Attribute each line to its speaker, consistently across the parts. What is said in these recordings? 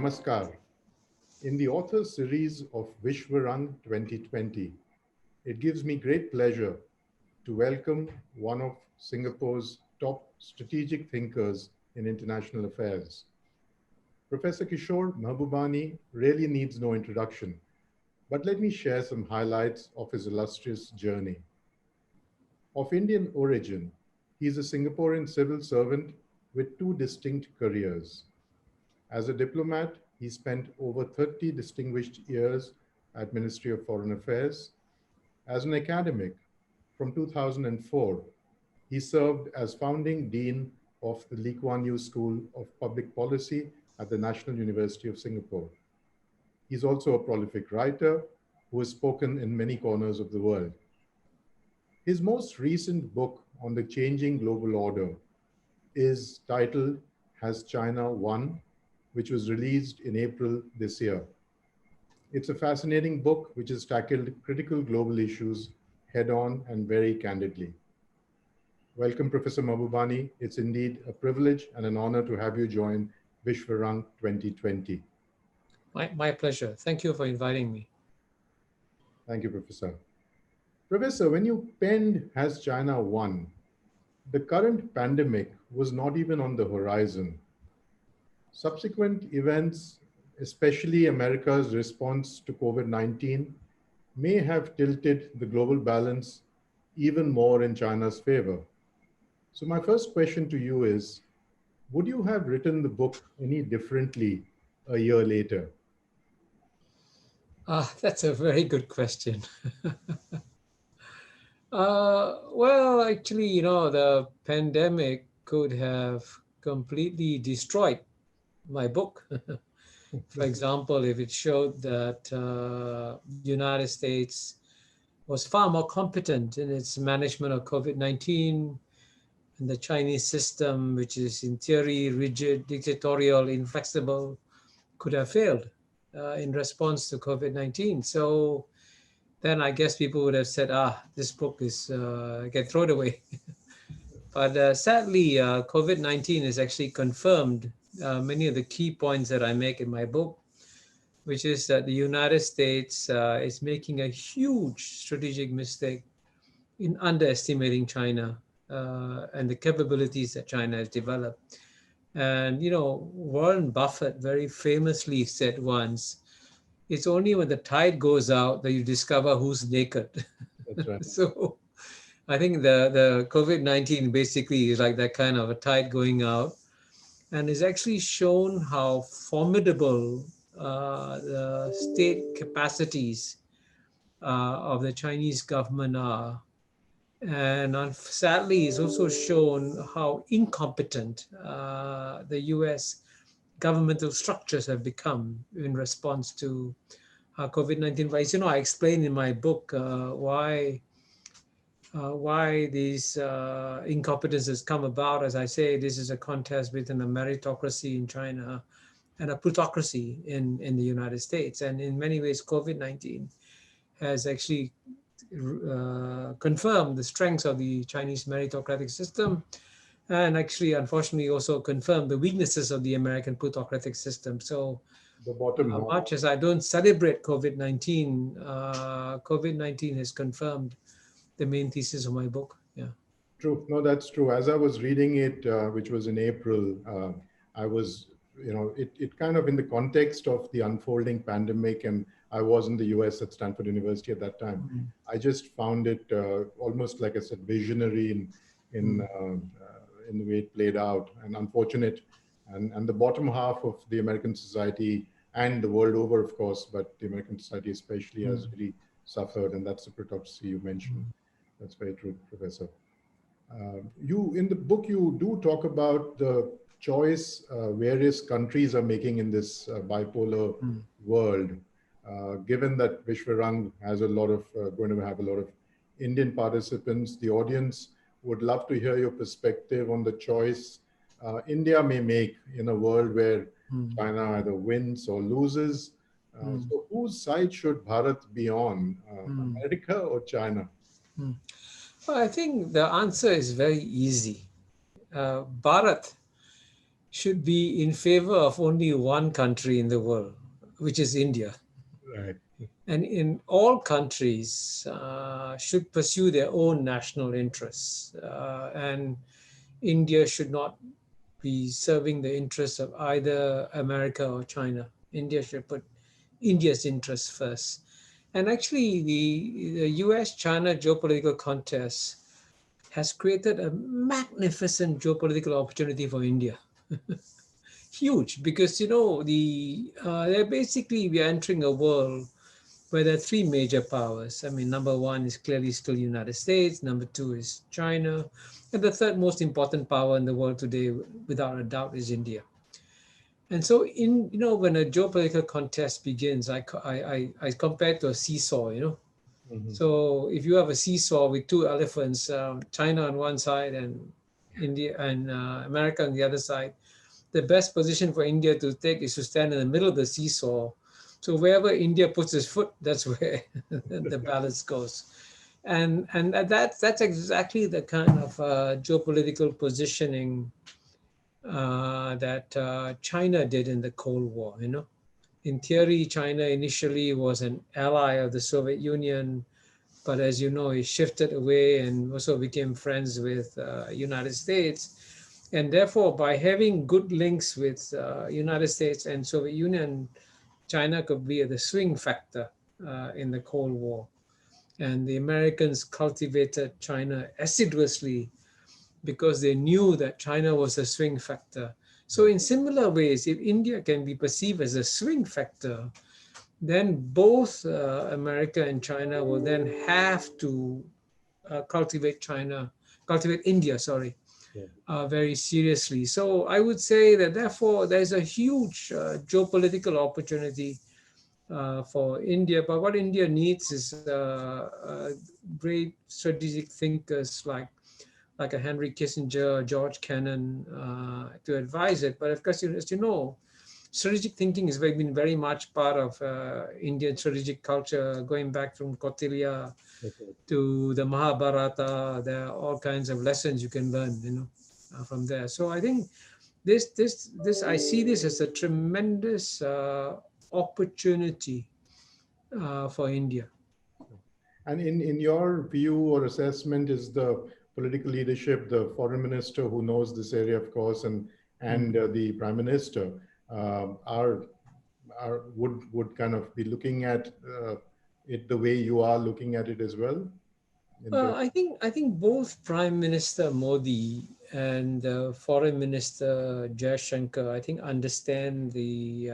Speaker 1: Namaskar. In the author series of Vishwarang 2020, it gives me great pleasure to welcome one of Singapore's top strategic thinkers in international affairs. Professor Kishore Mahbubani really needs no introduction, but let me share some highlights of his illustrious journey. Of Indian origin, he is a Singaporean civil servant with two distinct careers. As a diplomat, he spent over 30 distinguished years at Ministry of Foreign Affairs. As an academic, from 2004, he served as founding dean of the Lee Kuan Yew School of Public Policy at the National University of Singapore. He's also a prolific writer who has spoken in many corners of the world. His most recent book on the changing global order is titled Has China Won?, which was released in April this year. It's a fascinating book which has tackled critical global issues head-on and very candidly. Welcome, Professor Mahbubani. It's indeed a privilege and an honor to have you join Vishwarang 2020.
Speaker 2: My pleasure. Thank you for inviting me.
Speaker 1: Thank you, Professor. Professor, when you penned Has China Won?, the current pandemic was not even on the horizon. Subsequent events, especially America's response to COVID-19, may have tilted the global balance even more in China's favor. So my first question to you is, would you have written the book any differently a year later?
Speaker 2: That's a very good question. Well, actually, the pandemic could have completely destroyed my book. For example, if it showed that the United States was far more competent in its management of COVID-19, and the Chinese system, which is in theory rigid, dictatorial, inflexible, could have failed in response to COVID-19. So then I guess people would have said, this book is get thrown away. But sadly, COVID-19 has actually confirmed many of the key points that I make in my book, which is that the United States is making a huge strategic mistake in underestimating China and the capabilities that China has developed. And, Warren Buffett very famously said once, it's only when the tide goes out that you discover who's naked.
Speaker 1: That's right.
Speaker 2: So I think the COVID-19 basically is like that kind of a tide going out, and it's actually shown how formidable the state capacities of the Chinese government are. And sadly, it's also shown how incompetent the US governmental structures have become in response to COVID-19. But I explain in my book why these incompetences come about. As I say, this is a contest between a meritocracy in China and a plutocracy in the United States. And in many ways, COVID-19 has actually confirmed the strengths of the Chinese meritocratic system, and actually, unfortunately, also confirmed the weaknesses of the American plutocratic system. So much as I don't celebrate COVID-19, COVID-19 has confirmed the main thesis of my book. Yeah.
Speaker 1: True. No, that's true. As I was reading it, which was in April, I was, it kind of in the context of the unfolding pandemic, and I was in the US at Stanford University at that time. Mm-hmm. I just found it almost, like I said, visionary in the way it played out, and unfortunate. And the bottom half of the American society and the world over, of course, but the American society especially has really suffered, and that's the plutocracy you mentioned. That's very true, Professor. In the book, you do talk about the choice various countries are making in this bipolar world. Given that Vishwarang has going to have a lot of Indian participants, the audience would love to hear your perspective on the choice India may make in a world where China either wins or loses. So whose side should Bharat be on, America or China?
Speaker 2: Well, I think the answer is very easy. Bharat should be in favor of only one country in the world, which is India.
Speaker 1: Right.
Speaker 2: And in all countries should pursue their own national interests. And India should not be serving the interests of either America or China. India should put India's interests first. And actually, the US-China geopolitical contest has created a magnificent geopolitical opportunity for India. Huge, because they're basically we are entering a world where there are three major powers. I mean, number one is clearly still United States. Number two is China, and the third most important power in the world today, without a doubt, is India. And so, when a geopolitical contest begins, I compare it to a seesaw.
Speaker 1: Mhm.
Speaker 2: So if you have a seesaw with two elephants, China on one side and India and America on the other side, the best position for India to take is to stand in the middle of the seesaw. So wherever India puts its foot, that's where the balance goes. And that's exactly the kind of geopolitical positioning that China did in the Cold War. In theory, China initially was an ally of the Soviet Union, but as you know, it shifted away and also became friends with United States. And therefore, by having good links with United States and Soviet Union, China could be the swing factor in the Cold War. And the Americans cultivated China assiduously because they knew that China was a swing factor. So in similar ways, if India can be perceived as a swing factor, then both America and China will then have to cultivate India, sorry,
Speaker 1: Yeah.
Speaker 2: very seriously. So I would say that therefore there's a huge geopolitical opportunity for India. But what India needs is great strategic thinkers like a Henry Kissinger, George Kennan to advise it. But of course, as you know, strategic thinking has been very much part of Indian strategic culture, going back from Kautilya
Speaker 1: Okay.
Speaker 2: to the Mahabharata. There are all kinds of lessons you can learn, from there. So I think this I see this as a tremendous opportunity for India.
Speaker 1: And in your view or assessment, is the political leadership, the foreign minister who knows this area, of course, and the prime minister are would kind of be looking at it the way you are looking at it as well? In
Speaker 2: Well,
Speaker 1: terms,
Speaker 2: I think both Prime Minister Modi and Foreign Minister Jaishankar, I think, understand the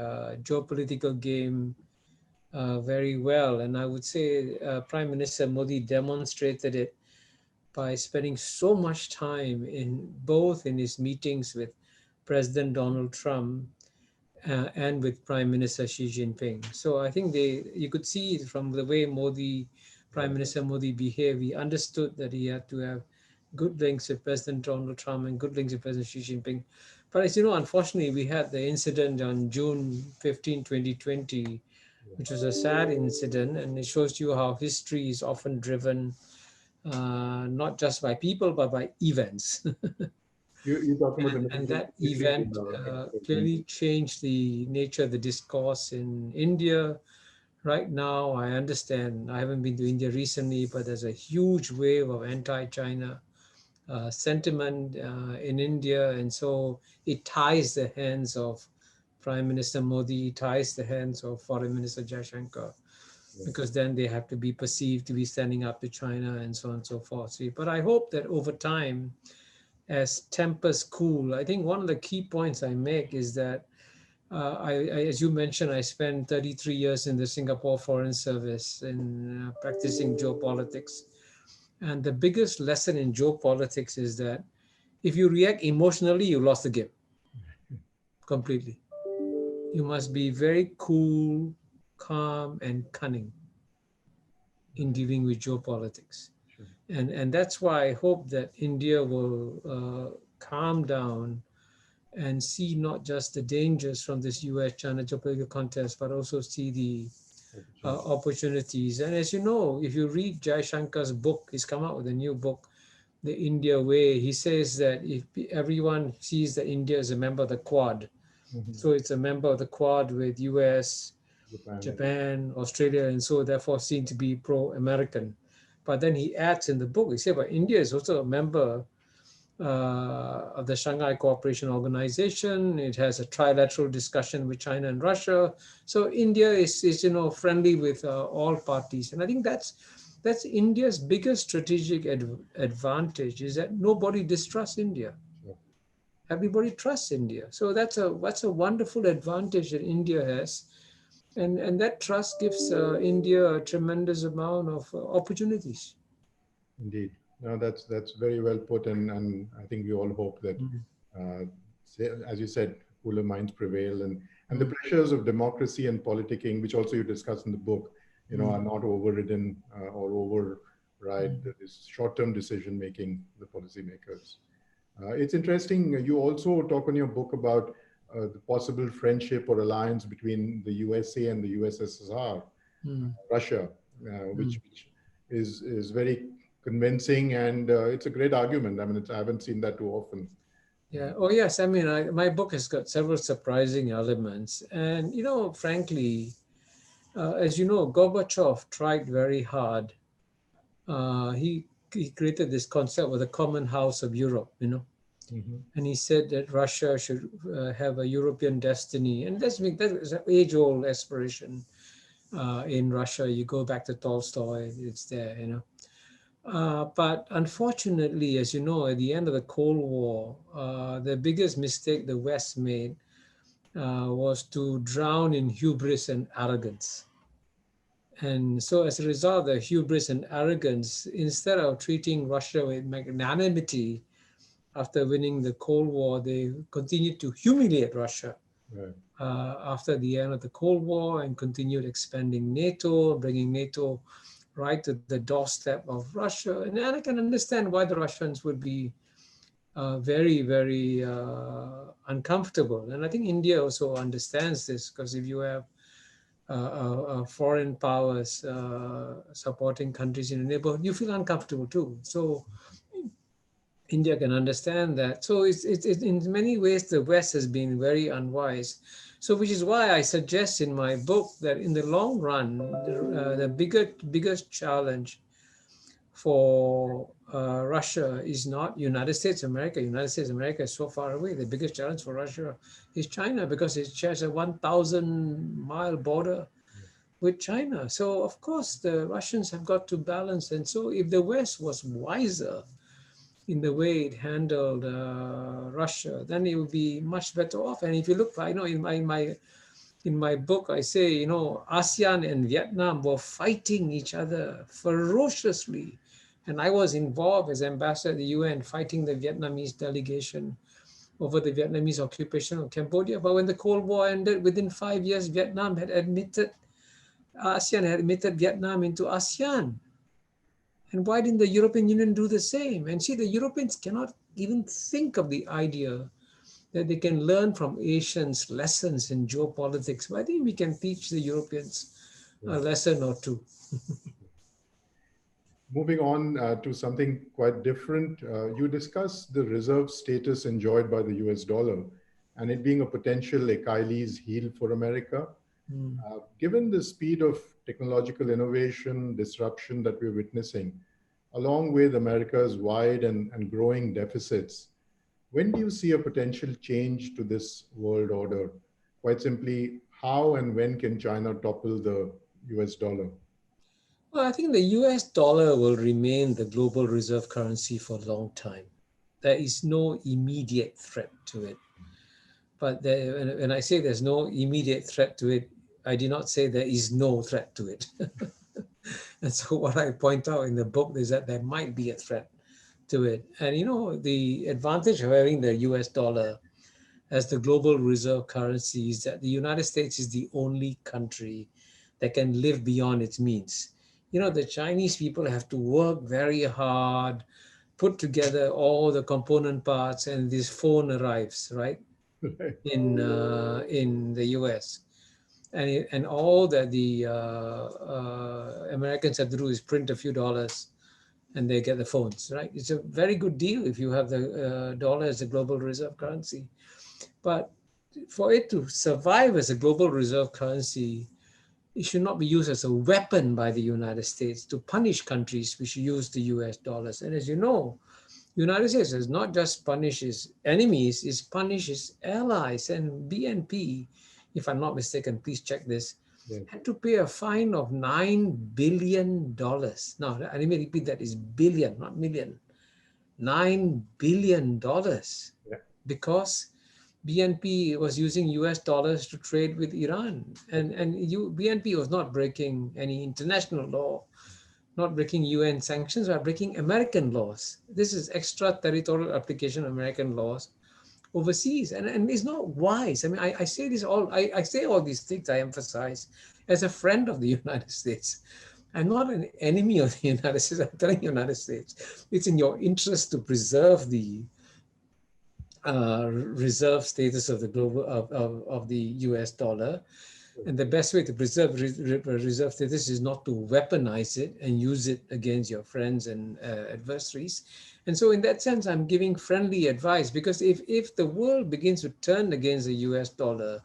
Speaker 2: geopolitical game very well. And I would say Prime Minister Modi demonstrated it by spending so much time in his meetings with President Donald Trump and with Prime Minister Xi Jinping. So I think you could see it from the way Prime Minister Modi behaved. He understood that he had to have good links with President Donald Trump and good links with President Xi Jinping. But as you know, unfortunately, we had the incident on June 15, 2020, which was a sad incident, and it shows you how history is often driven not just by people but by events.
Speaker 1: you're talking about the
Speaker 2: And
Speaker 1: military
Speaker 2: that
Speaker 1: shooting in
Speaker 2: event clearly changed the nature of the discourse in India. Right now, I understand, I haven't been to India recently, but there's a huge wave of anti-China sentiment in India. And so it ties the hands of Prime Minister Modi, ties the hands of Foreign Minister Jaishankar, because then they have to be perceived to be standing up to China and so on and so forth. See, but I hope that over time, as tempers cool, I think one of the key points I make is that as you mentioned, I spent 33 years in the Singapore Foreign Service in practicing geopolitics. And the biggest lesson in geopolitics is that if you react emotionally, you lost the game completely. You must be very cool, calm, and cunning in dealing with geopolitics. And that's why I hope that India will calm down and see not just the dangers from this US-China geopolitical contest, but also see the opportunities. And as you know, if you read Jai Shankar's book, he's come out with a new book, the India way. He says that if everyone sees that India is a member of the Quad,
Speaker 1: Mhm.
Speaker 2: so it's a member of the Quad with US,
Speaker 1: Japan.
Speaker 2: Japan, Australia, and so therefore seen to be pro-American. But then he adds in the book, he said, but India is also a member of the Shanghai Cooperation Organization. It has a trilateral discussion with China and Russia. So India is friendly with all parties, and I think that's India's biggest strategic advantage is that nobody distrusts India.
Speaker 1: Sure.
Speaker 2: Everybody trusts India. So that's a wonderful advantage that India has, and that trust gives India a tremendous amount of opportunities.
Speaker 1: Indeed. No, that's very well put, and I think we all hope that,
Speaker 2: Mm,
Speaker 1: as you said, cooler minds prevail, and the
Speaker 2: mm,
Speaker 1: pressures of democracy and politicking, which also you discuss in the book,
Speaker 2: mm,
Speaker 1: are not overridden or override
Speaker 2: mm.
Speaker 1: this short-term decision making the policymakers. It's interesting. You also talk in your book about the possible friendship or alliance between the USA and the USSR,
Speaker 2: Mm,
Speaker 1: Russia,
Speaker 2: mm.
Speaker 1: which is very convincing, and it's a great argument. I mean, I haven't seen that too often.
Speaker 2: Yeah. Oh, yes. I mean, my book has got several surprising elements. And, frankly, as you know, Gorbachev tried very hard. He created this concept of the common house of Europe.
Speaker 1: Mhm.
Speaker 2: And he said that Russia should have a European destiny. And that is an age-old aspiration in Russia. You go back to Tolstoy, it's there. But unfortunately, as you know, at the end of the Cold War, the biggest mistake the West made was to drown in hubris and arrogance. And so, as a result of the hubris and arrogance, instead of treating Russia with magnanimity after winning the Cold War, they continued to humiliate Russia
Speaker 1: Right.
Speaker 2: after the end of the Cold War and continued expanding NATO, bringing NATO right to the doorstep of Russia. And I can understand why the Russians would be very, very uncomfortable. And I think India also understands this because if you have foreign powers supporting countries in the neighborhood, you feel uncomfortable too. So India can understand that. So it's in many ways the West has been very unwise. So which is why I suggest in my book that in the long run, the biggest challenge for Russia is not United States of America. United States of America is so far away. The biggest challenge for Russia is China because it shares a 1,000-mile border with China. So of course the Russians have got to balance. And so if the West was wiser in the way it handled Russia, then it would be much better off. And if you look, I know in my book, I say, ASEAN and Vietnam were fighting each other ferociously. And I was involved as ambassador at the UN fighting the Vietnamese delegation over the Vietnamese occupation of Cambodia. But when the Cold War ended, within 5 years, ASEAN had admitted Vietnam into ASEAN. And why didn't the European Union do the same? And see, the Europeans cannot even think of the idea that they can learn from Asians lessons in geopolitics. But I think we can teach the Europeans a
Speaker 1: Right.
Speaker 2: lesson or two.
Speaker 1: Moving on to something quite different, you discuss the reserve status enjoyed by the US dollar and it being a potential Achilles heel for America.
Speaker 2: Mm.
Speaker 1: Given the speed of technological innovation, disruption that we're witnessing, along with America's wide and growing deficits, when do you see a potential change to this world order? Quite simply, how and when can China topple the US dollar?
Speaker 2: Well, I think the US dollar will remain the global reserve currency for a long time. There is no immediate threat to it. But when I say there's no immediate threat to it, I do not say there is no threat to it. And so what I point out in the book is that there might be a threat to it. And the advantage of having the US dollar as the global reserve currency is that the United States is the only country that can live beyond its means. The Chinese people have to work very hard, put together all the component parts, and this phone arrives, right, in the US. And all that the Americans have to do is print a few dollars and they get the phones, right? It's a very good deal if you have the dollar as a global reserve currency. But for it to survive as a global reserve currency, it should not be used as a weapon by the United States to punish countries which use the US dollars. And as you know, the United States does not just punish its enemies, it punishes its allies. And BNP, if I'm not mistaken, please check this,
Speaker 1: Yeah.
Speaker 2: had to pay a fine of $9 billion. Now, let me repeat that, is billion, not million. $9 billion
Speaker 1: Yeah.
Speaker 2: because BNP was using US dollars to trade with Iran. And BNP was not breaking any international law, not breaking UN sanctions, but breaking American laws. This is extraterritorial application of American laws overseas. And it's not wise. I mean, I say this all, I say all these things, I emphasize, as a friend of the United States. I'm not an enemy of the United States. I'm telling the United States, it's in your interest to preserve the reserve status of the global of the US dollar. And the best way to preserve reserve status is not to weaponize it and use it against your friends and adversaries. And so in that sense, I'm giving friendly advice, because if the world begins to turn against the US dollar,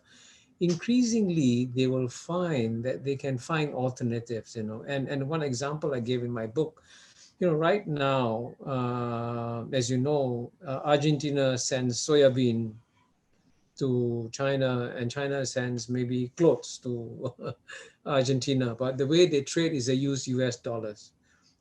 Speaker 2: increasingly they will find that they can find alternatives, And one example I gave in my book, right now, as you know, Argentina sends soybean to China, and China sends maybe clothes to Argentina. But the way they trade is they use US dollars,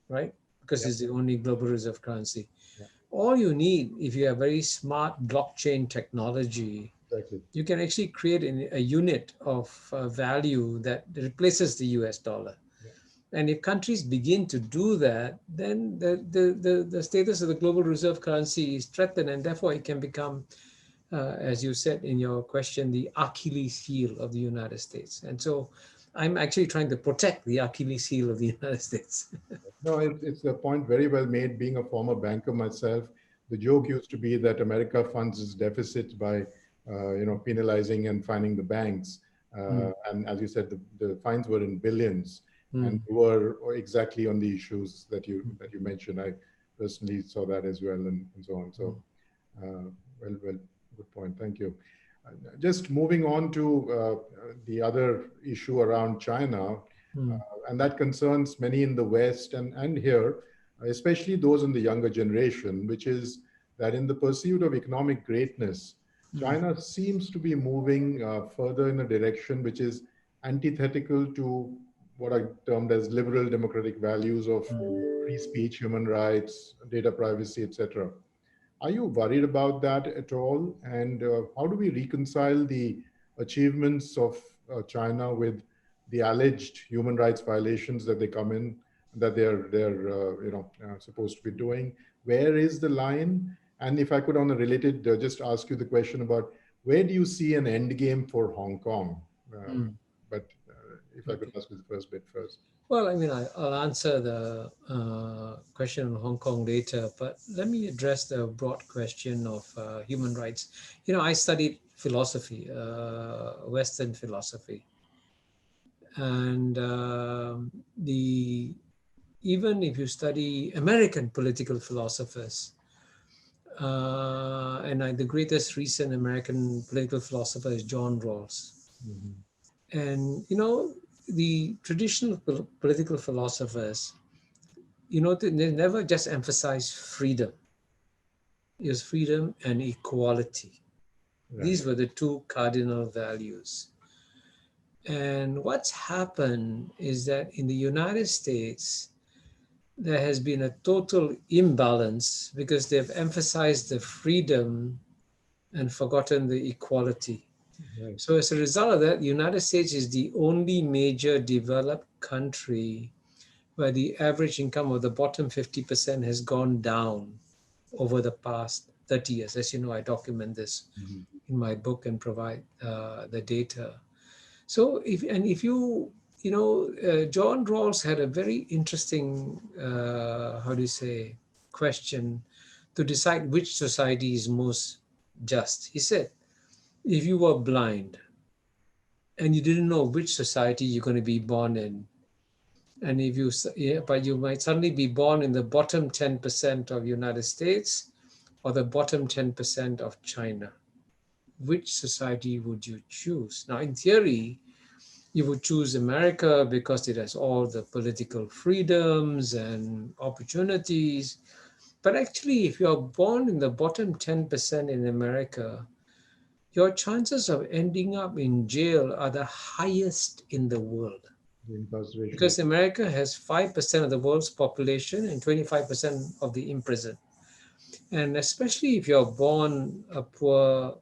Speaker 2: right? Because
Speaker 1: Yeah.
Speaker 2: it's the only global reserve currency.
Speaker 1: Yeah.
Speaker 2: All you need, if you have very smart blockchain technology,
Speaker 1: Exactly.
Speaker 2: you can actually create a unit of value that replaces the US dollar.
Speaker 1: Yeah.
Speaker 2: And if countries begin to do that, then the status of the global reserve currency is threatened, and therefore it can become, as you said in your question, the Achilles heel of the United States. And so I'm actually trying to protect the Achilles heel of the United States.
Speaker 1: No, it's a point very well made. Being a former banker myself, the joke used to be that America funds its deficit by, penalizing and fining the banks. And as you said, the fines were in billions, and were exactly on the issues that you mentioned. I personally saw that as well, and so on. So, well, good point. Thank you. Just moving on to the other issue around China. And that concerns many in the West and here, especially those in the younger generation, which is that in the pursuit of economic greatness, China seems to be moving further in a direction which is antithetical to what are termed as liberal democratic values of free speech, human rights, data privacy, etc. Are you worried about that at all? And how do we reconcile the achievements of China with the alleged human rights violations that they come in, that they're supposed to be doing? Where is the line? And if I could, on a related, just ask you the question about where do you see an end game for Hong Kong? But if I could ask you the first bit first.
Speaker 2: Well, I mean, I'll answer the question on Hong Kong later, but let me address the broad question of human rights. I studied philosophy, Western philosophy, and even if you study American political philosophers, and the greatest recent American political philosopher is John Rawls. And, the traditional political philosophers, they never just emphasize freedom. It was freedom and equality.
Speaker 1: Right.
Speaker 2: These were the two cardinal values. And what's happened is that in the United States, there has been a total imbalance because they've emphasized the freedom and forgotten the equality.
Speaker 1: Right.
Speaker 2: So as a result of that, the United States is the only major developed country where the average income of the bottom 50% has gone down over the past 30 years. As you know, I document this in my book and provide the data. So if John Rawls had a very interesting, question to decide which society is most just. He said, if you were blind and you didn't know which society you're going to be born in, And if you, yeah, but you might suddenly be born in the bottom 10% of United States or the bottom 10% of China. Which society would you choose? Now, in theory, you would choose America because it has all the political freedoms and opportunities. But actually, if you're born in the bottom 10% in America, your chances of ending up in jail are the highest in the world.
Speaker 1: The incarceration.
Speaker 2: Because America has 5% of the world's population and 25% of the imprisoned. And especially if you're born a poor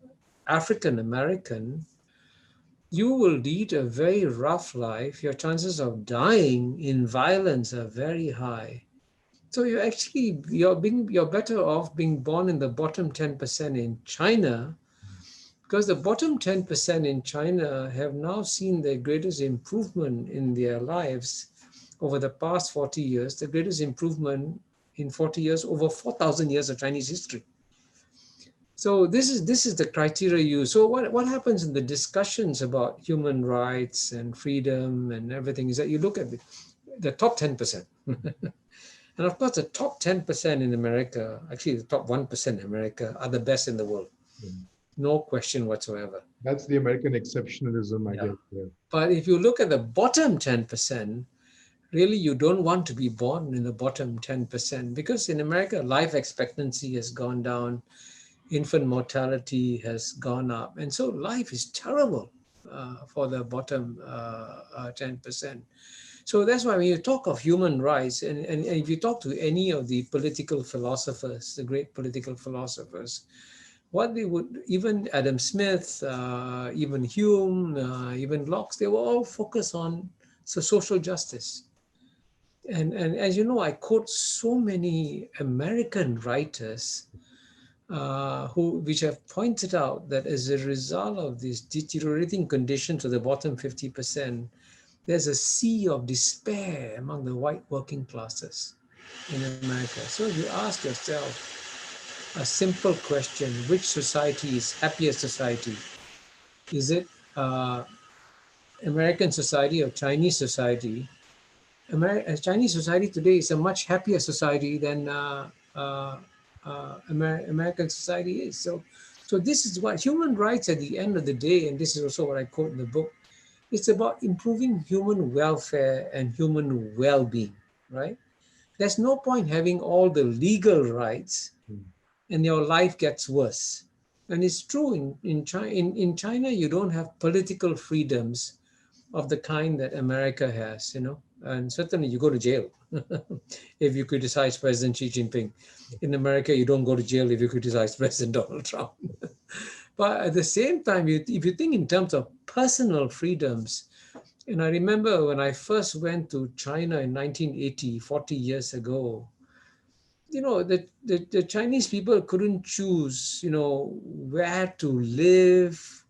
Speaker 2: African American, you will lead a very rough life. Your chances of dying in violence are very high. So you're better off being born in the bottom 10% in China, because the bottom 10% in China have now seen the greatest improvement in their lives over the past 40 years, the greatest improvement in 40 years over 4,000 years of Chinese history. So this is the criteria used. So what happens in the discussions about human rights and freedom and everything is that you look at the top 10%. And of course, the top 10% in America, actually the top 1% in America, are the best in the world. No question whatsoever.
Speaker 1: That's the American exceptionalism, I
Speaker 2: Yeah.
Speaker 1: guess. Yeah.
Speaker 2: But if you look at the bottom 10%, really you don't want to be born in the bottom 10%, because in America, life expectancy has gone down, infant mortality has gone up. And so life is terrible for the bottom 10%. So that's why when you talk of human rights, and if you talk to any of the political philosophers, the great political philosophers, what they would, even Adam Smith, even Hume, even Locke, they were all focused on social justice. And as you know, I quote so many American writers which have pointed out that as a result of these deteriorating conditions of the bottom 50%, there's a sea of despair among the white working classes in America. So you ask yourself a simple question: which society is happier society? Is it American society or Chinese society? Chinese society today is a much happier society than American society is. So this is what human rights at the end of the day, and this is also what I quote in the book. It's about improving human welfare and human well-being, right? There's no point having all the legal rights and your life gets worse. And it's true in China, you don't have political freedoms of the kind that America has, and certainly you go to jail if you criticize President Xi Jinping. In America, you don't go to jail if you criticize President Donald Trump. But at the same time, if you think in terms of personal freedoms, and I remember when I first went to China in 1980, 40 years ago, the Chinese people couldn't choose, where to live,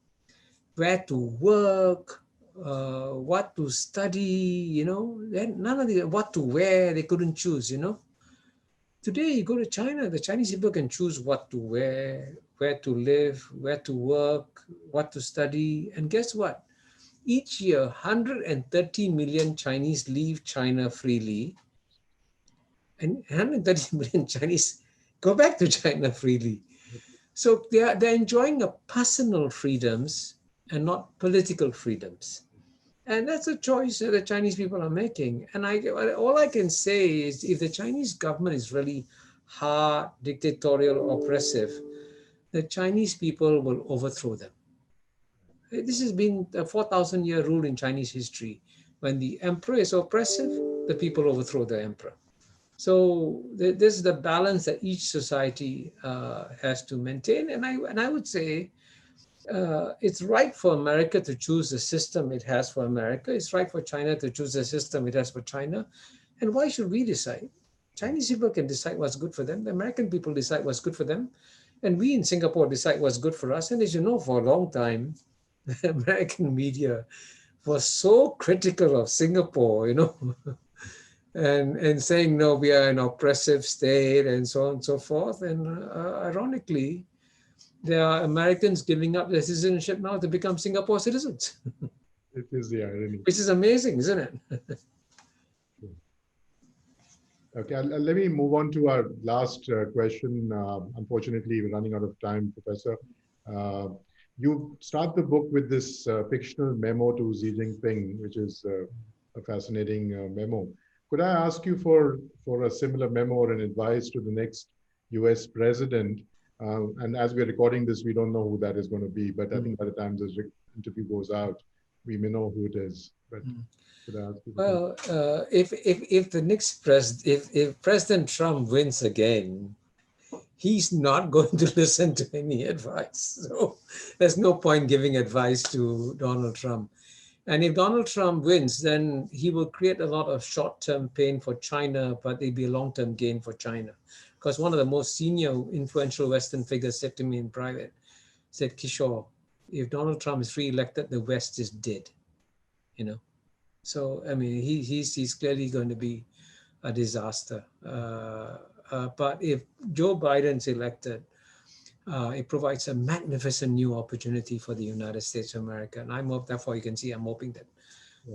Speaker 2: where to work, what to study, none of the, what to wear, they couldn't choose, Today, you go to China, the Chinese people can choose what to wear, where to live, where to work, what to study. And guess what? Each year, 130 million Chinese leave China freely, and 130 million Chinese go back to China freely. So they're enjoying a personal freedoms and not political freedoms. And that's a choice that the Chinese people are making. And all I can say is, if the Chinese government is really hard, dictatorial, oppressive, the Chinese people will overthrow them. This has been a 4,000-year rule in Chinese history. When the emperor is oppressive, the people overthrow the emperor. So this is the balance that each society has to maintain. And I would say it's right for America to choose the system it has for America. It's right for China to choose the system it has for China. And why should we decide? Chinese people can decide what's good for them. The American people decide what's good for them. And we in Singapore decide what's good for us. And as you know, for a long time, the American media was so critical of Singapore, and saying, no, we are an oppressive state and so on and so forth. And ironically, there are Americans giving up their citizenship now to become Singapore citizens.
Speaker 1: It is the irony.
Speaker 2: Which is amazing, isn't it?
Speaker 1: Okay, let me move on to our last question. Unfortunately, we're running out of time, Professor. Uh, you start the book with this fictional memo to Xi Jinping, which is a fascinating memo. Could I ask you for a similar memo or an advice to the next US president? And as we're recording this, we don't know who that is going to be, but I think by the time this interview goes out, we may know who it is. But could I ask you
Speaker 2: Well, if the next if President Trump wins again, he's not going to listen to any advice. So there's no point giving advice to Donald Trump. And if Donald Trump wins, then he will create a lot of short-term pain for China, but it'll be a long-term gain for China. Because one of the most senior influential Western figures said to me in private, said, Kishore, if Donald Trump is re-elected, the West is dead, you know. So, I mean, he's clearly going to be a disaster. But if Joe Biden's elected, it provides a magnificent new opportunity for the United States of America. And I'm therefore you can see I'm hoping that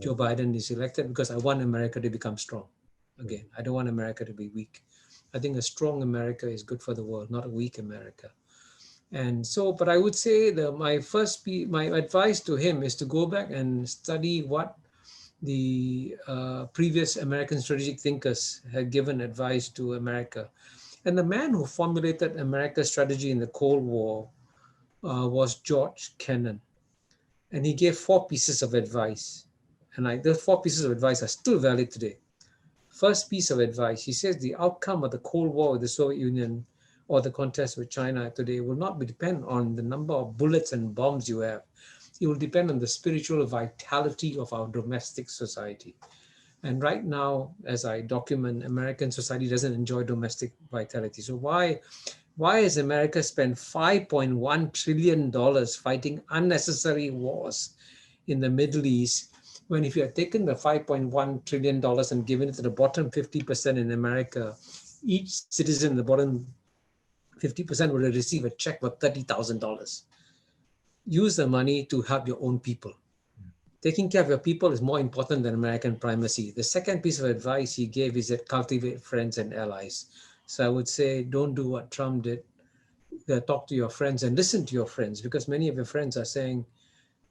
Speaker 2: Joe Biden is elected because I want America to become strong. Again, I don't want America to be weak. I think a strong America is good for the world, not a weak America. And so, but I would say that my advice to him is to go back and study what the previous American strategic thinkers had given advice to America. And the man who formulated America's strategy in the Cold War was George Kennan. And he gave 4 pieces of advice. And those 4 pieces of advice are still valid today. First piece of advice, he says the outcome of the Cold War with the Soviet Union or the contest with China today will not depend on the number of bullets and bombs you have. It will depend on the spiritual vitality of our domestic society. And right now, as I document, American society doesn't enjoy domestic vitality. So why has America spent $5.1 trillion fighting unnecessary wars in the Middle East, when if you had taken the $5.1 trillion and given it to the bottom 50% in America, each citizen in the bottom 50% would receive a check for $30,000. Use the money to help your own people. Taking care of your people is more important than American primacy. The second piece of advice he gave is that cultivate friends and allies. So I would say, don't do what Trump did. Talk to your friends and listen to your friends, because many of your friends are saying,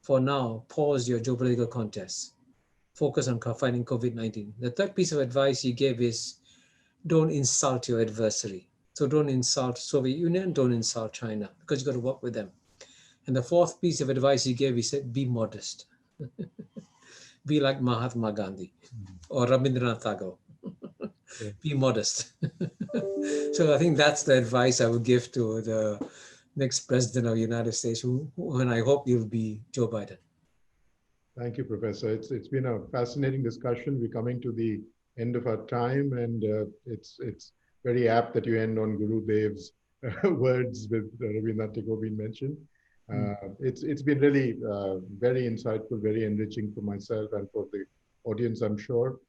Speaker 2: for now, pause your geopolitical contests. Focus on fighting COVID-19. The third piece of advice he gave is, don't insult your adversary. So don't insult Soviet Union, don't insult China, because you've got to work with them. And the fourth piece of advice he gave, he said, be modest. Be like Mahatma Gandhi or Rabindranath Tagore. Be modest. So I think that's the advice I would give to the next president of the United States, and I hope you'll be Joe Biden.
Speaker 1: Thank you, Professor. It's been a fascinating discussion. We're coming to the end of our time, and it's very apt that you end on Guru Dev's words with Rabindranath Tagore being mentioned. It's been really very insightful, very enriching for myself and for the audience, I'm sure.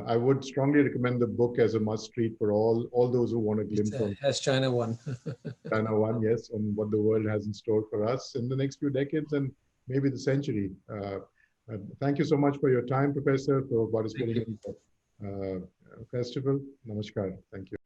Speaker 1: I would strongly recommend the book as a must-read for all those who want a glimpse on
Speaker 2: Has China won?
Speaker 1: China won, yes, on what the world has in store for us in the next few decades and maybe the century. Thank you so much for your time, Professor, for participating in the festival. Namaskar. Thank you.